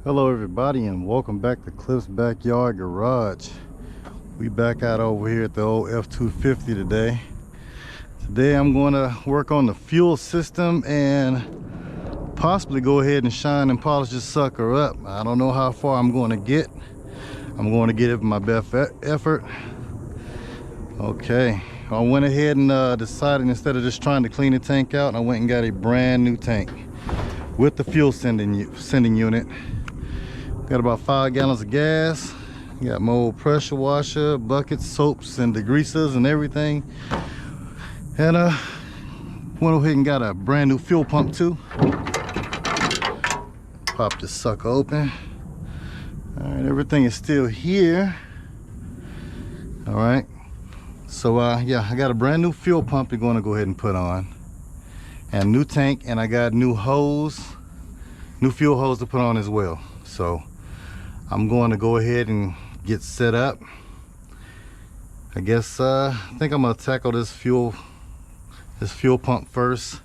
Hello everybody and welcome back to Cliff's Backyard Garage. We back out over here at the old F-250 today. Today I'm going to work on the fuel system and possibly go ahead and shine and polish this sucker up. I don't know how far I'm going to get. I'm going to get it with my best effort. Okay, I went ahead and decided instead of just trying to clean the tank out, I went and got a brand new tank with the fuel sending unit. Got about 5 gallons of gas. Got my old pressure washer, buckets, soaps, and degreasers and everything. And went ahead and got a brand new fuel pump too. Pop this sucker open. All right, everything is still here. All right. So yeah, I got a brand new fuel pump we're going to go ahead and put on, and new tank, and I got new hose, new fuel hose to put on as well. So I'm going to go ahead and get set up. I guess I think I'm going to tackle this fuel pump first,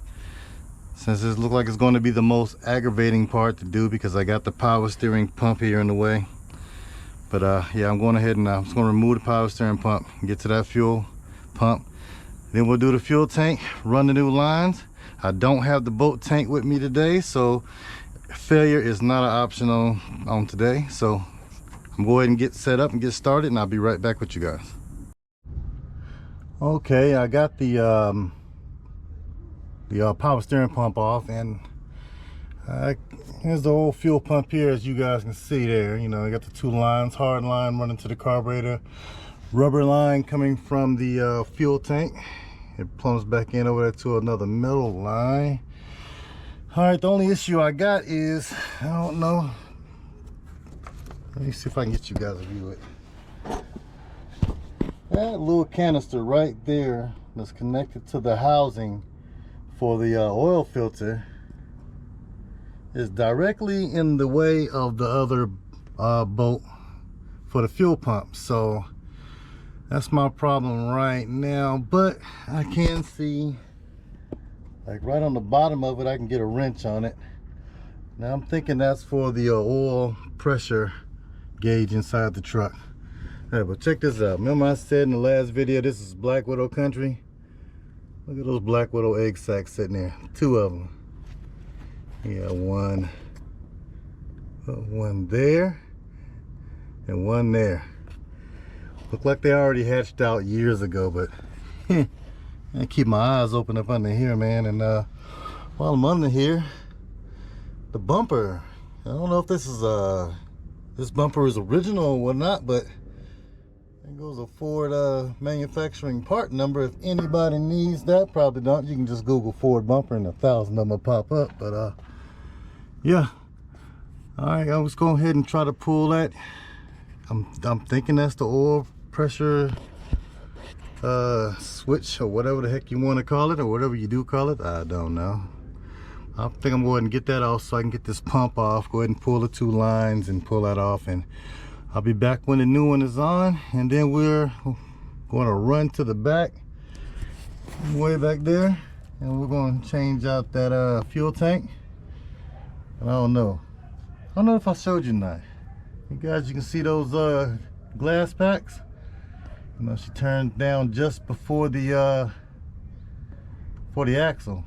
since this looks like it's going to be the most aggravating part to do because I got the power steering pump here in the way. But yeah, I'm going ahead and I'm just going to remove the power steering pump and get to that fuel pump. Then we'll do the fuel tank, run the new lines. I don't have the boat tank with me today, so failure is not an option on today. So I'm going to go ahead and get set up and get started, and I'll be right back with you guys. Okay, I got the power steering pump off, and here's the old fuel pump here, as you guys can see there. You know, I got the two lines, hard line running to the carburetor, rubber line coming from the fuel tank. It plumbs back in over there to another metal line. All right, the only issue I got is, I don't know. Let me see if I can get you guys to view it. That little canister right there that's connected to the housing for the oil filter is directly in the way of the other bolt for the fuel pump. So that's my problem right now, but I can see, like right on the bottom of it, I can get a wrench on it. Now I'm thinking that's for the oil pressure gauge inside the truck. All right, but check this out. Remember I said in the last video, this is Black Widow country? Look at those Black Widow egg sacs sitting there, 2 of them. Yeah, one there and one there. Look like they already hatched out years ago, but I keep my eyes open up under here, man. And while I'm under here, the bumper, I don't know if this is this bumper is original or whatnot, but it goes a Ford manufacturing part number. If anybody needs that, probably don't. You can just Google Ford bumper and 1,000 of them will pop up. But yeah, all right, I'll just go ahead and try to pull that. I'm thinking that's the oil pressure switch, or whatever the heck you want to call it, or whatever you do call it. I don't know. I think I'm going to get that off so I can get this pump off. Go ahead and pull the 2 lines and pull that off, and I'll be back when the new one is on. And then we're going to run to the back, way back there, and we're going to change out that fuel tank. And I don't know if I showed you or not. You guys, you can see those glass packs. You know, she turned down just before the for the axle,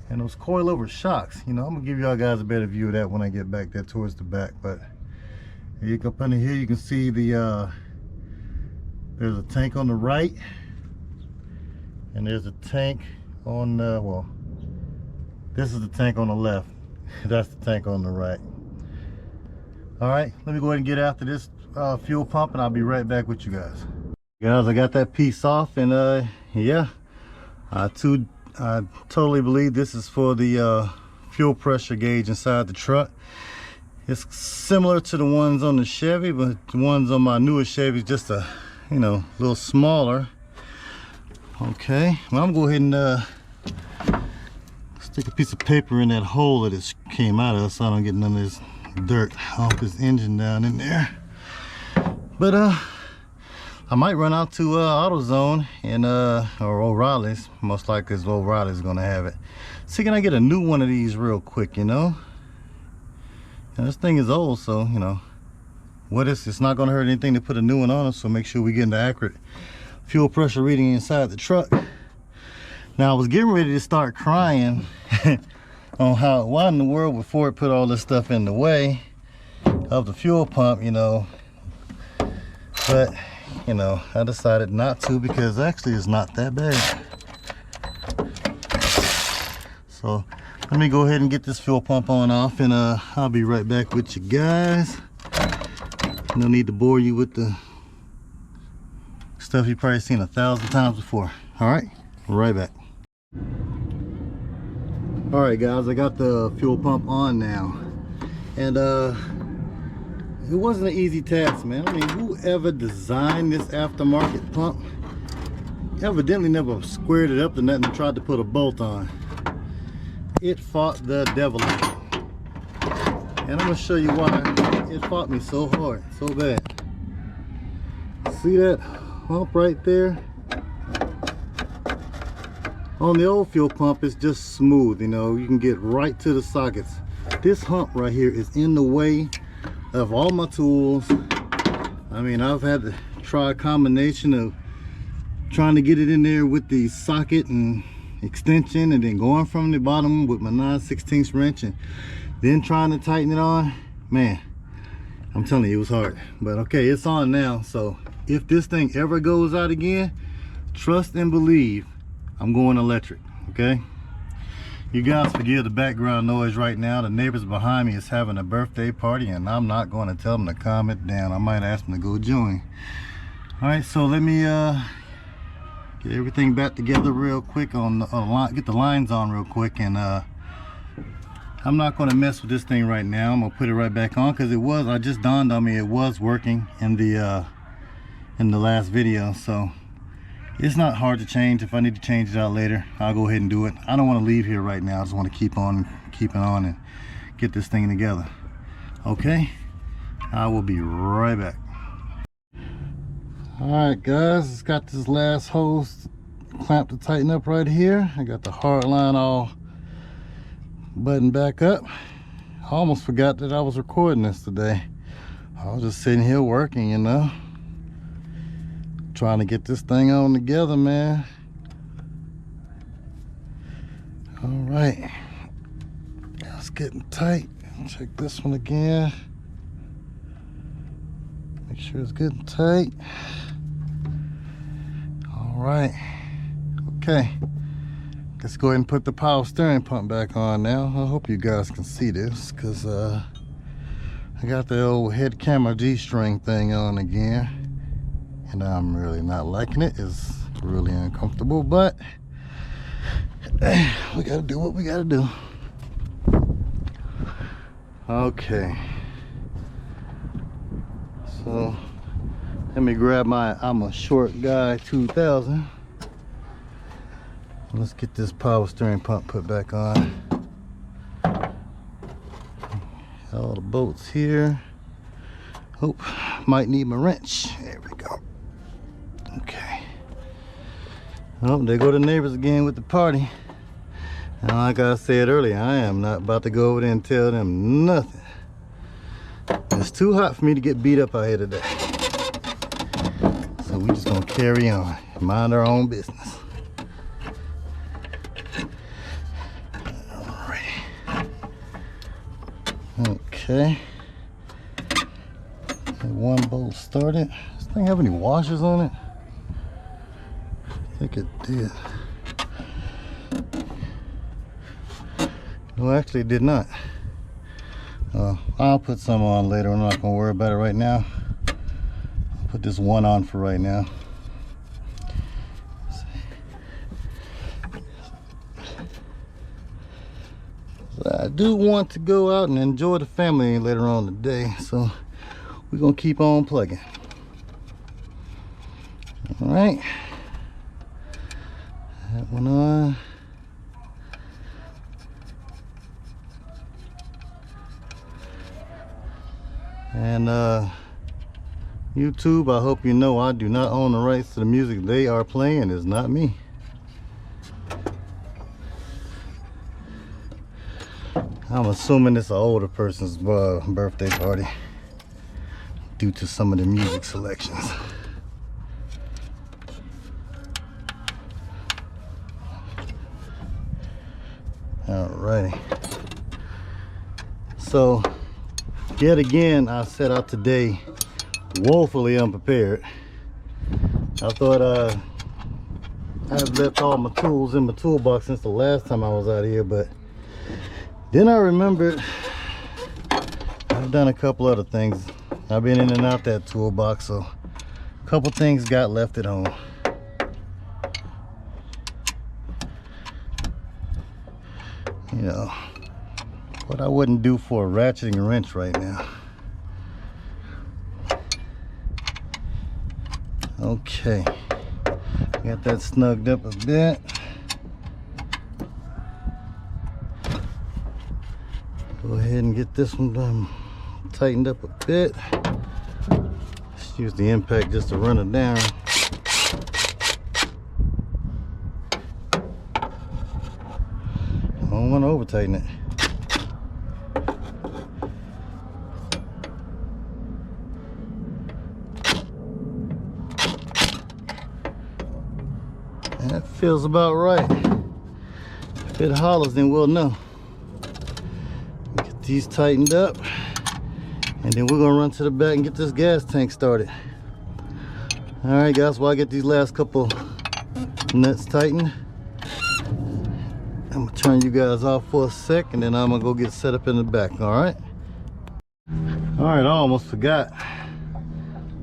and those coilover shocks. You know, I'm gonna give y'all guys a better view of that when I get back there towards the back. But you go up under here, you can see the there's a tank on the right, and there's a tank on well, this is the tank on the left. That's the tank on the right. All right, let me go ahead and get after this fuel pump, and I'll be right back with you guys. Guys, I got that piece off, and yeah, I totally believe this is for the fuel pressure gauge inside the truck. It's similar to the ones on the Chevy, but the ones on my newest Chevy is just a, you know, a little smaller. Okay, well, I'm going to go ahead and stick a piece of paper in that hole that it came out of, so I don't get none of this dirt off this engine down in there. But I might run out to AutoZone and or O'Reilly's. Most likely O'Reilly's gonna have it. See, can I get a new one of these real quick, you know? And this thing is old, so you know what, it's not going to hurt anything to put a new one on it. So make sure we get the accurate fuel pressure reading inside the truck. Now I was getting ready to start crying on how, why in the world would Ford put all this stuff in the way of the fuel pump, you know. But you know, I decided not to, because actually it's not that bad. So let me go ahead and get this fuel pump on off, and I'll be right back with you guys. No need to bore you with the stuff you've probably seen 1,000 times before. All right, right back. All right guys, I got the fuel pump on now, and it wasn't an easy task, man. I mean, whoever designed this aftermarket pump evidently never squared it up to nothing and tried to put a bolt on. It fought the devil out of it. And I'm gonna show you why it fought me so hard, so bad. See that hump right there? On the old fuel pump, it's just smooth, you know, you can get right to the sockets. This hump right here is in the way of all my tools. I mean, I've had to try a combination of trying to get it in there with the socket and extension, and then going from the bottom with my 9/16 wrench, and then trying to tighten it on. Man, I'm telling you, it was hard. But okay, it's on now. So if this thing ever goes out again, trust and believe I'm going electric. Okay, you guys forgive the background noise right now. The neighbors behind me is having a birthday party, and I'm not going to tell them to calm it down. I might ask them to go join. All right, so let me get everything back together real quick on the line, get the lines on real quick, and I'm not going to mess with this thing right now. I'm gonna put it right back on, because I just dawned on me it was working in the last video. So it's not hard to change. If I need to change it out later, I'll go ahead and do it. I don't want to leave here right now. I just want to keep it on and get this thing together. Okay, I will be right back. Alright guys, it's got this last hose clamp to tighten up right here. I got the hard line all buttoned back up. I almost forgot that I was recording this today. I was just sitting here working, you know, trying to get this thing on together, man. Alright, it's getting tight. Check this one again. Make sure it's getting tight. All right, okay, let's go ahead and put the power steering pump back on now. I hope you guys can see this, because I got the old head camera G-string thing on again, and I'm really not liking it. It's really uncomfortable, but we gotta do what we gotta do. Okay, so let me grab my I'm a Short Guy 2000. Let's get this power steering pump put back on. All the bolts here. Oh, might need my wrench. There we go. Okay. Oh, there go the neighbors again with the party. And like I said earlier, I am not about to go over there and tell them nothing. It's too hot for me to get beat up out here today. So we just gonna carry on, mind our own business. Alright. Okay. One bolt started. Does this thing have any washers on it? I think it did. No, actually it did not. I'll put some on later. I'm not gonna worry about it right now. I'll put this one on for right now. I do want to go out and enjoy the family later on today, so we're gonna keep on plugging. All right, that one on. And YouTube, I hope you know I do not own the rights to the music they are playing. It's not me. I'm assuming it's an older person's birthday party due to some of the music selections. Alrighty. So, yet again, I set out today woefully unprepared. I thought I've left all my tools in my toolbox since the last time I was out here, but then I remembered I've done a couple other things. I've been in and out that toolbox, so a couple things got left at home. You know, what I wouldn't do for a ratcheting wrench right now. Okay, got that snugged up a bit. Go ahead and get this one done, tightened up a bit. Just use the impact just to run it down. I don't want to over tighten it. That feels about right. If it hollers, then we'll know. Get these tightened up, and then we're gonna run to the back and get this gas tank started. All right, guys, while I get these last couple nuts tightened, I'm gonna turn you guys off for a sec, and then I'm gonna go get set up in the back. All right, I almost forgot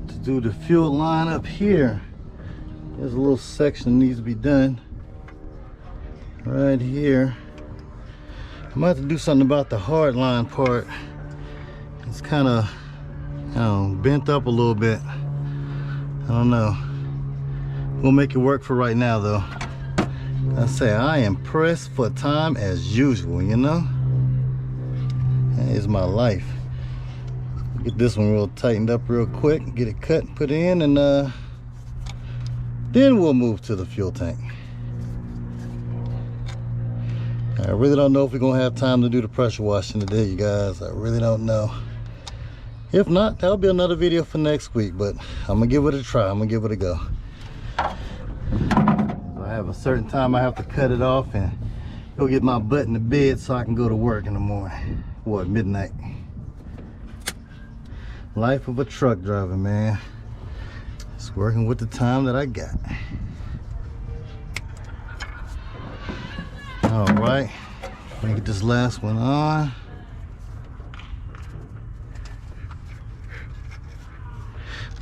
to do the fuel line up here. There's a little section that needs to be done right here. I'm about to do something about the hard line part. It's kind of, you know, bent up a little bit. I don't know. We'll make it work for right now, though. I say I am pressed for time as usual, you know? That is my life. Get this one real tightened up real quick, get it cut, put it in, and then we'll move to the fuel tank. I really don't know if we're gonna have time to do the pressure washing today, you guys. I really don't know. If not, that'll be another video for next week, but I'm gonna give it a try. I'm gonna give it a go. I have a certain time I have to cut it off and go get my butt in the bed so I can go to work in the morning. What, midnight? Life of a truck driver, man. Just working with the time that I got. All right, let me get this last one on.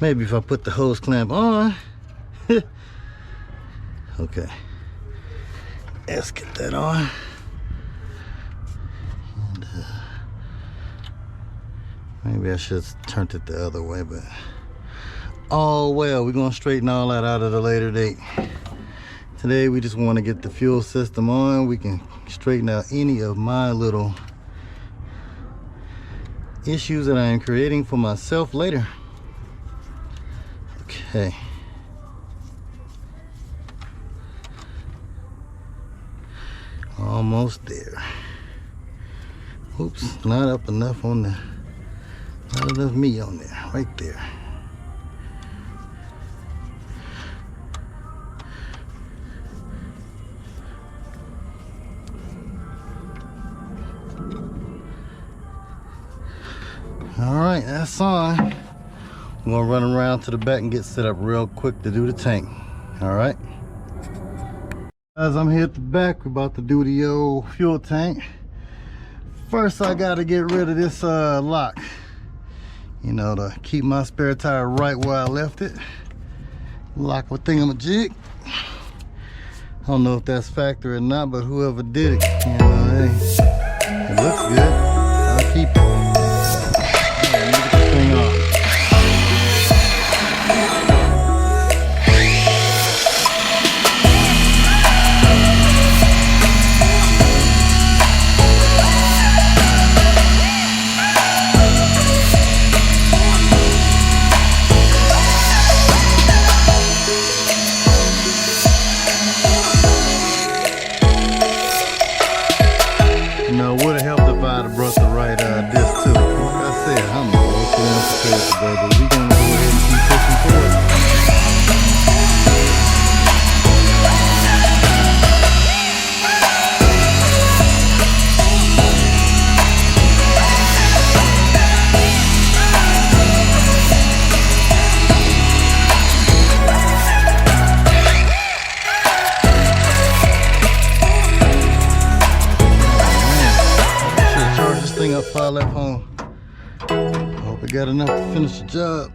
Maybe if I put the hose clamp on. Okay, let's get that on. And, maybe I should have turned it the other way, but oh well, we're gonna straighten all that out at a later date. Today we just want to get the fuel system on. We can straighten out any of my little issues that I am creating for myself later. Okay. Almost there. Oops, not up enough on the, not enough meat on there, right there. All right, that's on. I'm gonna run around to the back and get set up real quick to do the tank. All right. As I'm here at the back, we're about to do the old fuel tank. First, I gotta get rid of this lock. You know, to keep my spare tire right where I left it. Lock with thingamajig. I don't know if that's factory or not, but whoever did it, you know, hey, it looks good. I'll keep it. Would have helped if I'd I left home. Hope we got enough to finish the job.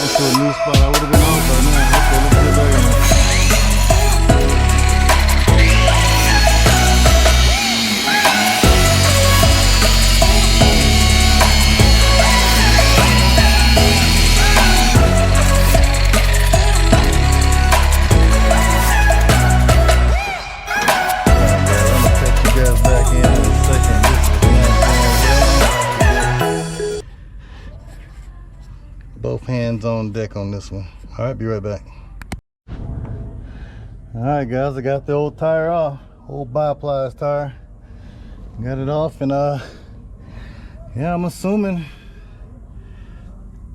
To a new spot, I would have been off by now. Okay, let's get back in. I'm gonna take you guys back in a second. Both hands on deck on this one. All right, be right back. All right, guys, I got the old tire off, old Bioplies tire. Got it off, and yeah, I'm assuming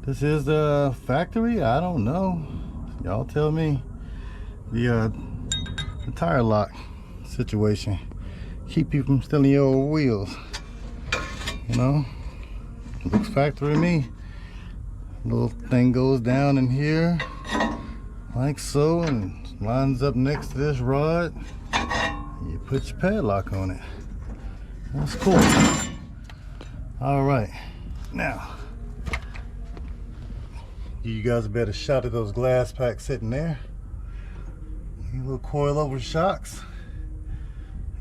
this is the factory. I don't know. Y'all tell me. The tire lock situation keep you from stealing your old wheels. You know, looks factory to me. Little thing goes down in here like so and lines up next to this rod. You put your padlock on it. That's cool. All right, now you guys a better shot at those glass packs sitting there. A little coilover shocks.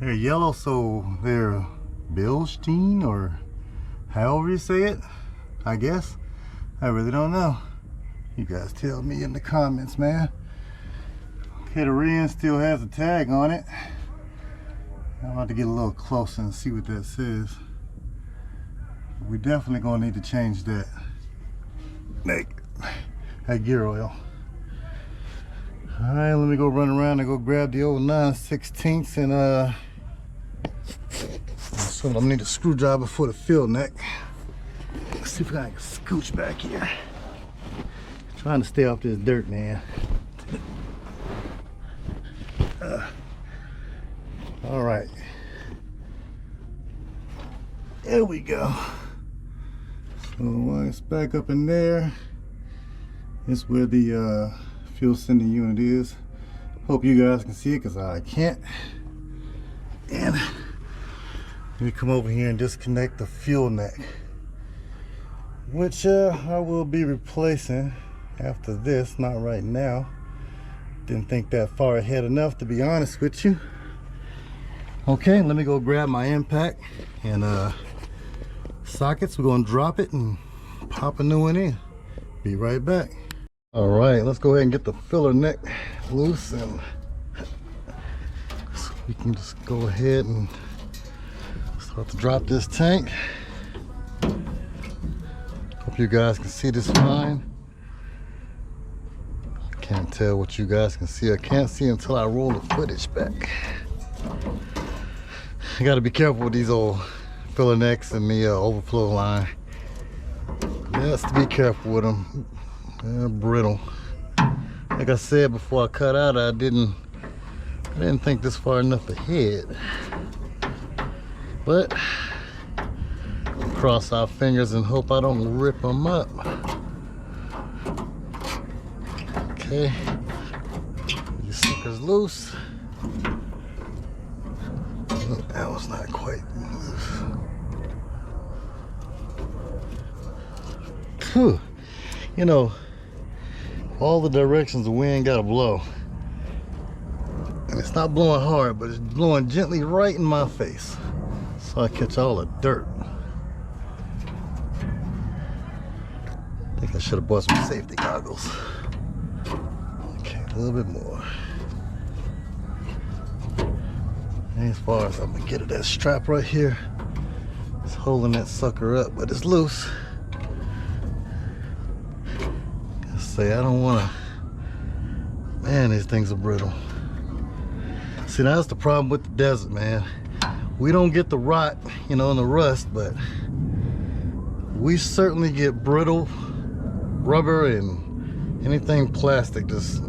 They're yellow, so they're Bilstein, or however you say it, I guess. I really don't know. You guys tell me in the comments, man. Okay, the rear end still has a tag on it. I'm about to get a little closer and see what that says. We definitely gonna need to change that. That gear oil. All right, let me go run around and go grab the old 9/16 and so I'm gonna need a screwdriver for the fill neck. Let's see if I can scooch back here. Trying to stay off this dirt, man. All right. There we go. So it's back up in there. It's where the fuel sending unit is. Hope you guys can see it, because I can't. And let me come over here and disconnect the fuel neck, which I will be replacing after this, not right now. Didn't think that far ahead enough, to be honest with you. Okay, let me go grab my impact and sockets. We're gonna drop it and pop a new one in. Be right back. All right, let's go ahead and get the filler neck loose, and so we can just go ahead and start to drop this tank. Hope you guys can see this fine. I can't tell what you guys can see. I can't see until I roll the footage back. I gotta be careful with these old filler necks and the overflow line. Yes, to be careful with them. They're brittle. Like I said before I cut out, I didn't think this far enough ahead. But cross our fingers and hope I don't rip them up. Okay, these suckers loose. Oh, that was not quite loose. Whew. You know, all the directions the wind gotta blow, and it's not blowing hard, but it's blowing gently right in my face, so I catch all the dirt. I think I should have bought some safety goggles. Okay, a little bit more. And as far as I'm gonna get at that strap right here, It's holding that sucker up, but it's loose. I say I don't wanna, man, these things are brittle. See, that's the problem with the desert, man. We don't get the rot, you know, and the rust, but we certainly get brittle rubber and anything plastic just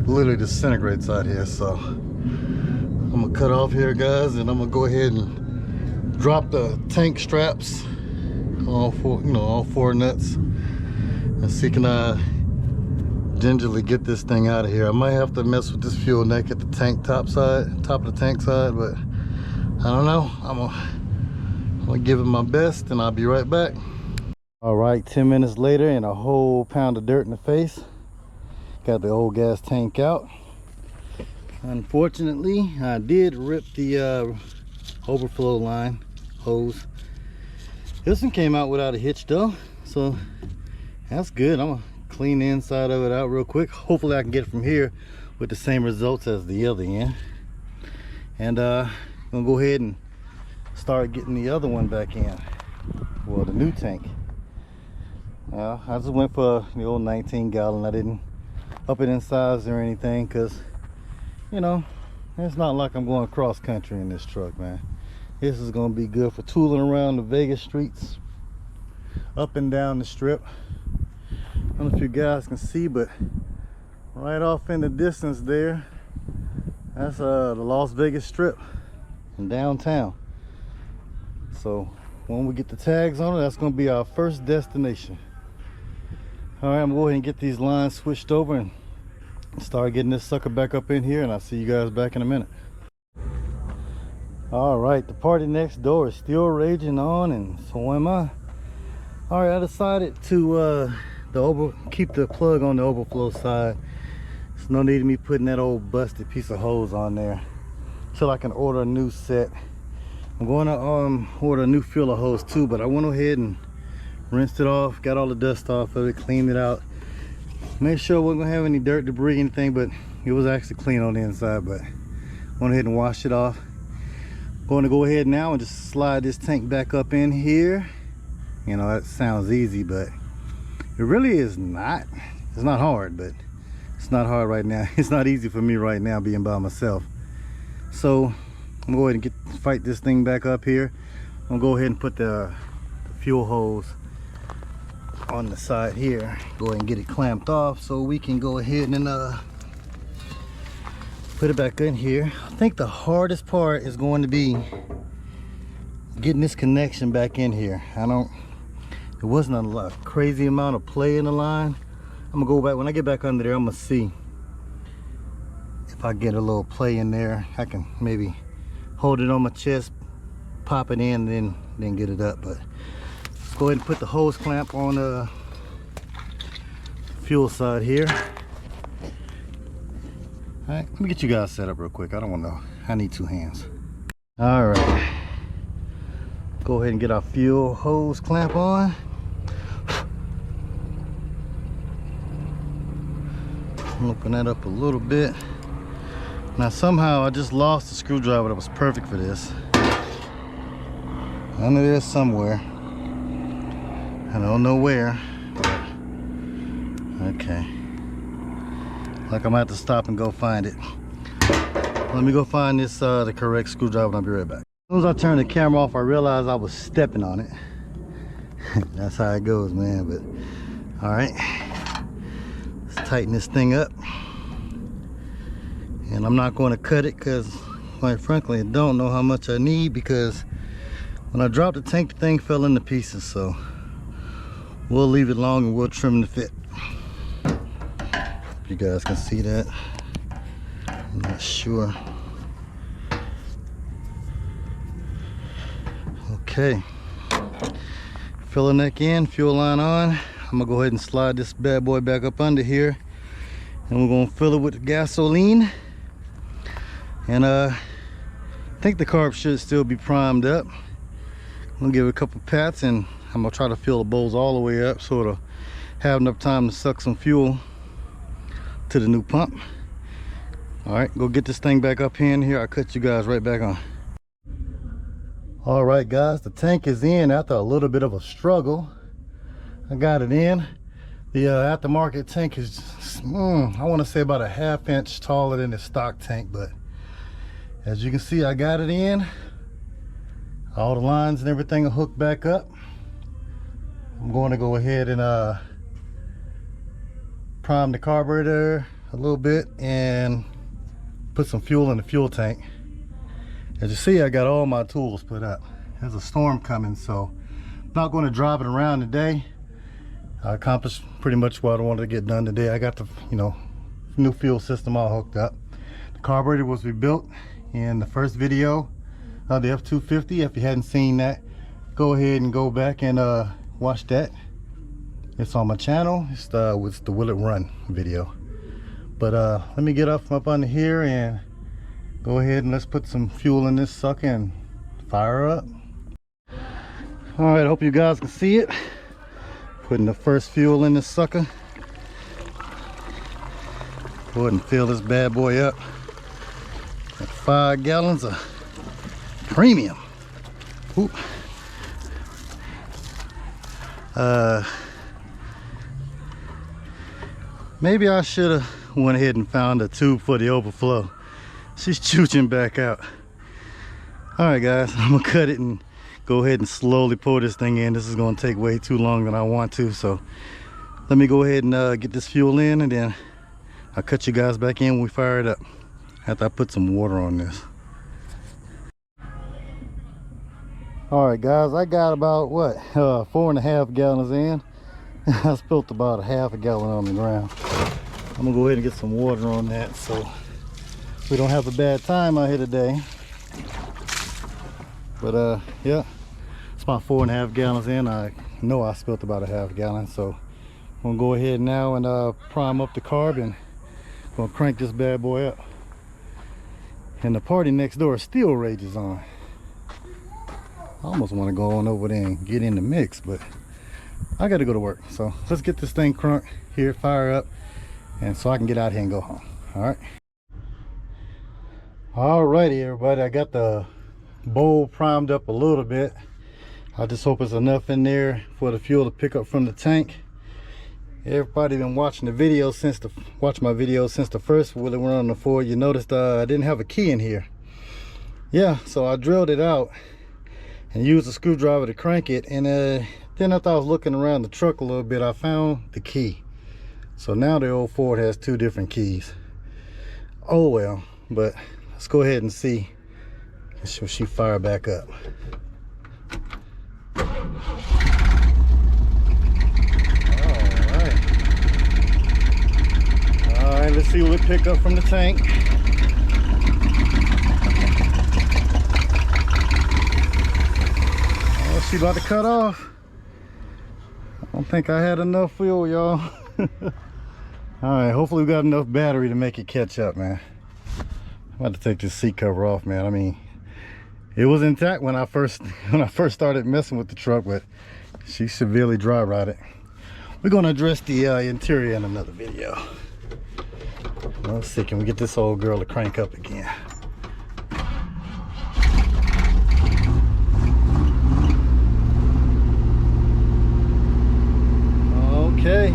literally disintegrates out here. So I'm gonna cut off here, guys, and I'm gonna go ahead and drop the tank straps, all four nuts, and see can I gingerly get this thing out of here. I might have to mess with this fuel neck at the tank top of the tank side, but I don't know. I'm gonna give it my best, and I'll be right back. All right, 10 minutes later, and a whole pound of dirt in the face. Got the old gas tank out. Unfortunately, I did rip the overflow line hose. This one came out without a hitch though, so that's good. I'm gonna clean the inside of it out real quick. Hopefully I can get it from here with the same results as the other end. And I'm gonna go ahead and start getting the other one back in. Well, the new tank. I just went for the old 19-gallon. I didn't up it in size or anything, because you know, it's not like I'm going cross country in this truck, man. This is gonna be good for tooling around the Vegas streets, up and down the strip. I don't know if you guys can see, but right off in the distance there, that's the Las Vegas Strip in downtown. So when we get the tags on it, that's gonna be our first destination. All right, I'm gonna go ahead and get these lines switched over and start getting this sucker back up in here, and I'll see you guys back in a minute. All right, the party next door is still raging on, and so am I. All right, I decided to keep the plug on the overflow side. There's no need of me putting that old busted piece of hose on there till I can order a new set. I'm going to order a new filler hose too, but I went ahead and rinsed it off, got all the dust off of it, cleaned it out, made sure it wasn't gonna have any dirt, debris, anything, but it was actually clean on the inside. But went ahead and washed it off. Going to go ahead now and just slide this tank back up in here. You know, that sounds easy, but it really is not. It's not hard, but it's not hard right now. It's not easy for me right now being by myself. So I'm gonna go ahead and fight this thing back up here. I'm gonna go ahead and put the fuel hose on the side here. Go ahead and get it clamped off so we can go ahead and put it back in here. I think the hardest part is going to be getting this connection back in here. There wasn't a crazy amount of play in the line. I'm gonna go back, when I get back under there, I'm gonna see if I get a little play in there. I can maybe hold it on my chest, pop it in, and then get it up. But let's go ahead and put the hose clamp on the fuel side here. All right, let me get you guys set up real quick. I need two hands. All right, go ahead and get our fuel hose clamp on. Open that up a little bit. Now somehow I just lost a screwdriver that was perfect for this. I know there's somewhere. I don't know where. Okay. Like I'm gonna have to stop and go find it. Let me go find this the correct screwdriver, and I'll be right back. As soon as I turned the camera off, I realized I was stepping on it. That's how it goes, man. But all right, let's tighten this thing up. And I'm not going to cut it because, quite frankly, I don't know how much I need, because when I dropped the tank, the thing fell into pieces. So we'll leave it long and we'll trim the fit. If you guys can see that, I'm not sure. Okay, filler neck in, fuel line on. I'm gonna go ahead and slide this bad boy back up under here, and we're gonna fill it with gasoline. And I think the carb should still be primed up. I'm gonna give it a couple pats, and I'm gonna try to fill the bowls all the way up so it'll have enough time to suck some fuel to the new pump. All right, go get this thing back up in here. I'll cut you guys right back on. All right, guys, the tank is in after a little bit of a struggle. I got it in. The aftermarket tank is, I want to say about a ½ inch taller than the stock tank, but as you can see, I got it in. All the lines and everything are hooked back up. I'm going to go ahead and prime the carburetor a little bit and put some fuel in the fuel tank. As you see, I got all my tools put up. There's a storm coming, so I'm not going to drive it around today. I accomplished pretty much what I wanted to get done today. I got the new fuel system all hooked up. The carburetor was rebuilt in the first video of the F-250. If you hadn't seen that, go ahead and go back and watch that. It's on my channel. It's the Will It Run video. But let me get up under here and go ahead and let's put some fuel in this sucker and fire up. All right, I hope you guys can see it. Putting the first fuel in this sucker. Go ahead and fill this bad boy up. Got 5 gallons of premium. Oop. Maybe I should have went ahead and found a tube for the overflow. She's chooching back out. All right, guys, I'm gonna cut it and go ahead and slowly pour this thing in. This is gonna take way too long than I want to, so let me go ahead and get this fuel in, and then I'll cut you guys back in when we fire it up after I put some water on this. All right, guys, I got about 4.5 gallons in. I spilled about a ½ gallon on the ground. I'm gonna go ahead and get some water on that so we don't have a bad time out here today. But yeah, it's about 4.5 gallons in. I know I spilled about a ½ gallon, so I'm gonna go ahead now and prime up the carb and gonna crank this bad boy up. And the party next door still rages on. I almost want to go on over there and get in the mix, but I got to go to work. So let's get this thing cranked here, fire up, and so I can get out here and go home. All right. Alrighty, everybody, I got the bowl primed up a little bit. I just hope it's enough in there for the fuel to pick up from the tank. Everybody been watching the video since the first Will It Run on the Ford. You noticed I didn't have a key in here. Yeah, so I drilled it out and used a screwdriver to crank it, and then after I was looking around the truck a little bit, I found the key. So now the old Ford has 2 different keys. Oh well, but let's go ahead and see if she fire back up. Alright, let's see what we pick up from the tank. Oh, she about to cut off. I don't think I had enough fuel, y'all. Alright, hopefully we got enough battery to make it catch up, man. I'm about to take this seat cover off, man. I mean, it was intact when I first started messing with the truck, but she severely dry rotted. We're gonna address the interior in another video. Let's see, can we get this old girl to crank up again? Okay.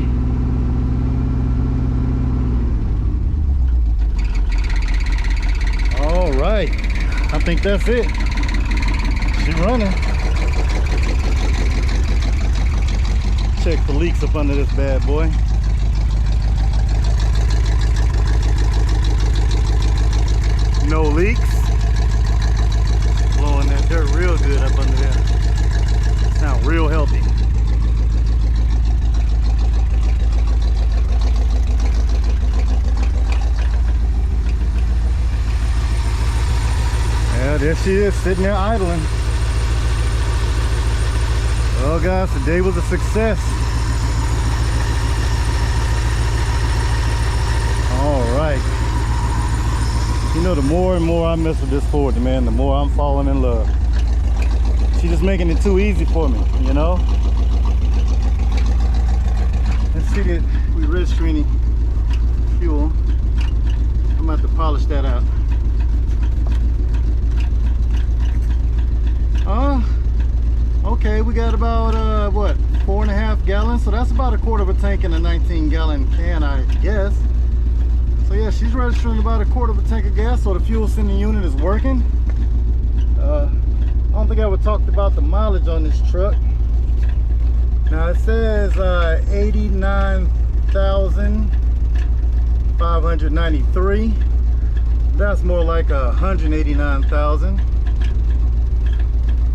All right, I think that's it. She's running. Check for leaks up under this bad boy. No leaks. Blowing that dirt real good up under there. Sound real healthy. Yeah, there she is, sitting there idling. Well, guys, today was a success. All right. You know, the more and more I mess with this Ford, man, the more I'm falling in love. She's just making it too easy for me, you know? Let's see that we red screening fuel. I'm about to polish that out. Oh, so that's about a quarter of a tank in a 19-gallon can, I guess. So yeah, she's registering about a quarter of a tank of gas, so the fuel sending unit is working. I don't think I ever talked about the mileage on this truck. Now it says 89,593. That's more like 189,000,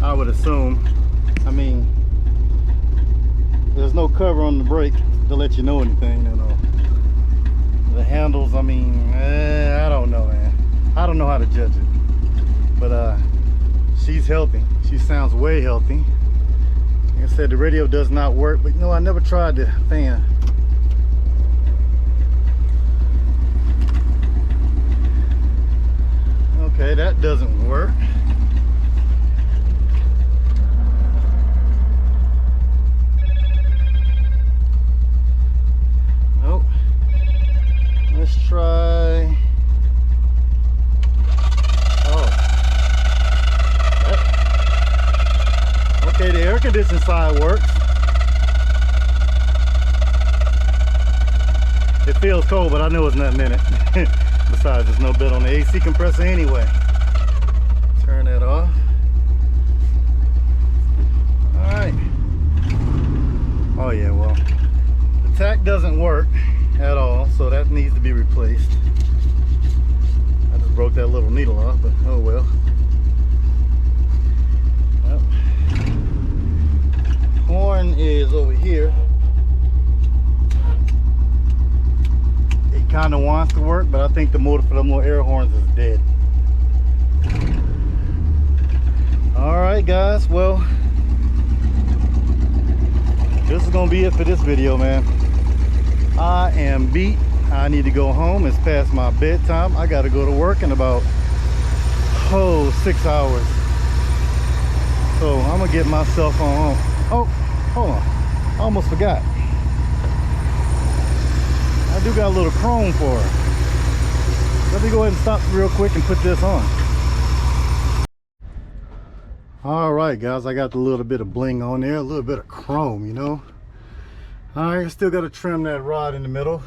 I would assume. I mean, there's no cover on the brake to let you know anything, you know. The handles, I mean, I don't know, man. I don't know how to judge it. But she's healthy. She sounds way healthy. Like I said, the radio does not work, but you know, I never tried the fan. Okay, that doesn't work. Nope. Let's try. Oh. Okay, the air conditioning side works. It feels cold, but I know it's nothing in it. Besides, there's no bit on the AC compressor anyway. Turn that off. All right. Oh yeah, well, the tack doesn't work at all, so that needs to be replaced. I just broke that little needle off, but oh well. Yep. Horn is over here. It kind of wants to work, but I think the motor for the more air horns is dead. All right, guys, well, this is gonna be it for this video, man. I am beat. I need to go home. It's past my bedtime. I gotta go to work in about 6 hours, so I'm gonna get myself on home. Oh, hold on, I almost forgot. I do got a little chrome for her. Let me go ahead and stop real quick and put this on. All right, guys, I got a little bit of bling on there, a little bit of chrome, you know. All right, I still got to trim that rod in the middle.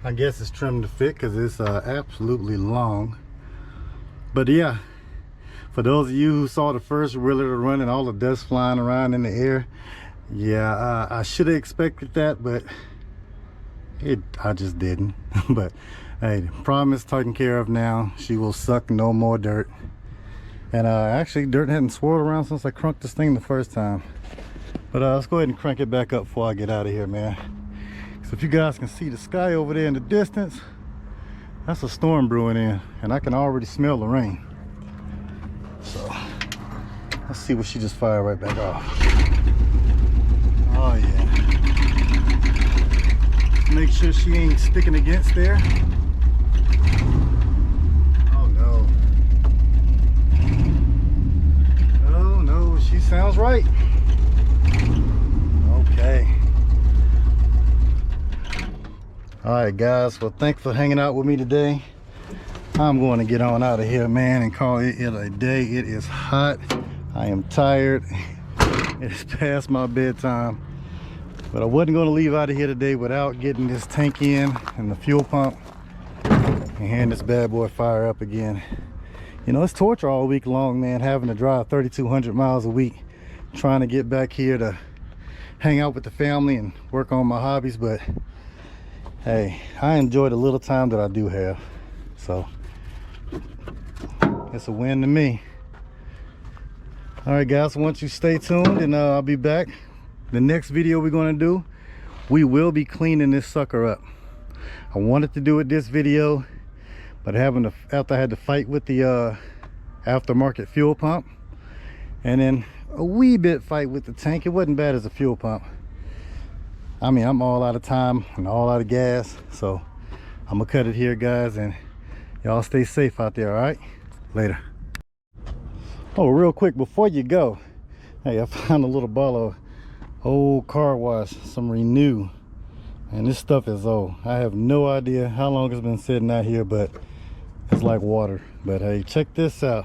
I guess it's trimmed to fit because it's absolutely long. But yeah, for those of you who saw the first realtor run and all the dust flying around in the air, yeah, I should have expected that, but I just didn't. But hey, the problem is taken care of now. She will suck no more dirt. And actually, dirt hadn't swirled around since I crunked this thing the first time. But let's go ahead and crank it back up before I get out of here, man. So if you guys can see the sky over there in the distance, that's a storm brewing in, and I can already smell the rain. So let's see what she just fired right back off. Oh yeah. Make sure she ain't sticking against there. Oh no. Oh no, she sounds right. Okay. All right, guys, well, thanks for hanging out with me today. I'm going to get on out of here, man, and call it a day. It is hot. I am tired. It is past my bedtime. But I wasn't going to leave out of here today without getting this tank in and the fuel pump and hand this bad boy fire up again. You know, it's torture all week long, man, having to drive 3,200 miles a week trying to get back here to hang out with the family and work on my hobbies. But hey, I enjoy the little time that I do have, so it's a win to me. All right, guys, once you stay tuned, and I'll be back. The next video we're going to do, we will be cleaning this sucker up. I wanted to do it this video, but after I had to fight with the aftermarket fuel pump, and then a wee bit fight with the tank, it wasn't bad as a fuel pump. I mean, I'm all out of time and all out of gas, so I'm gonna cut it here, guys, and y'all stay safe out there. All right, later. Oh, real quick before you go, hey, I found a little bottle of old car wash, some Renew, and this stuff is old. I have no idea how long it's been sitting out here, but it's like water. But hey, check this out.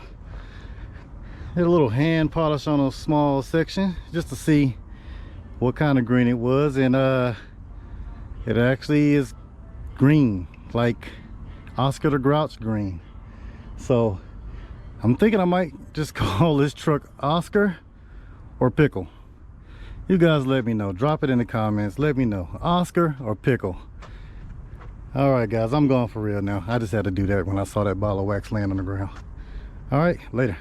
Did a little hand polish on a small section just to see what kind of green it was, and it actually is green, like Oscar the Grouch green. So I'm thinking I might just call this truck Oscar or Pickle. You guys let me know. Drop it in the comments. Let me know. Oscar or Pickle. All right, guys. I'm going for real now. I just had to do that when I saw that bottle of wax laying on the ground. All right. Later.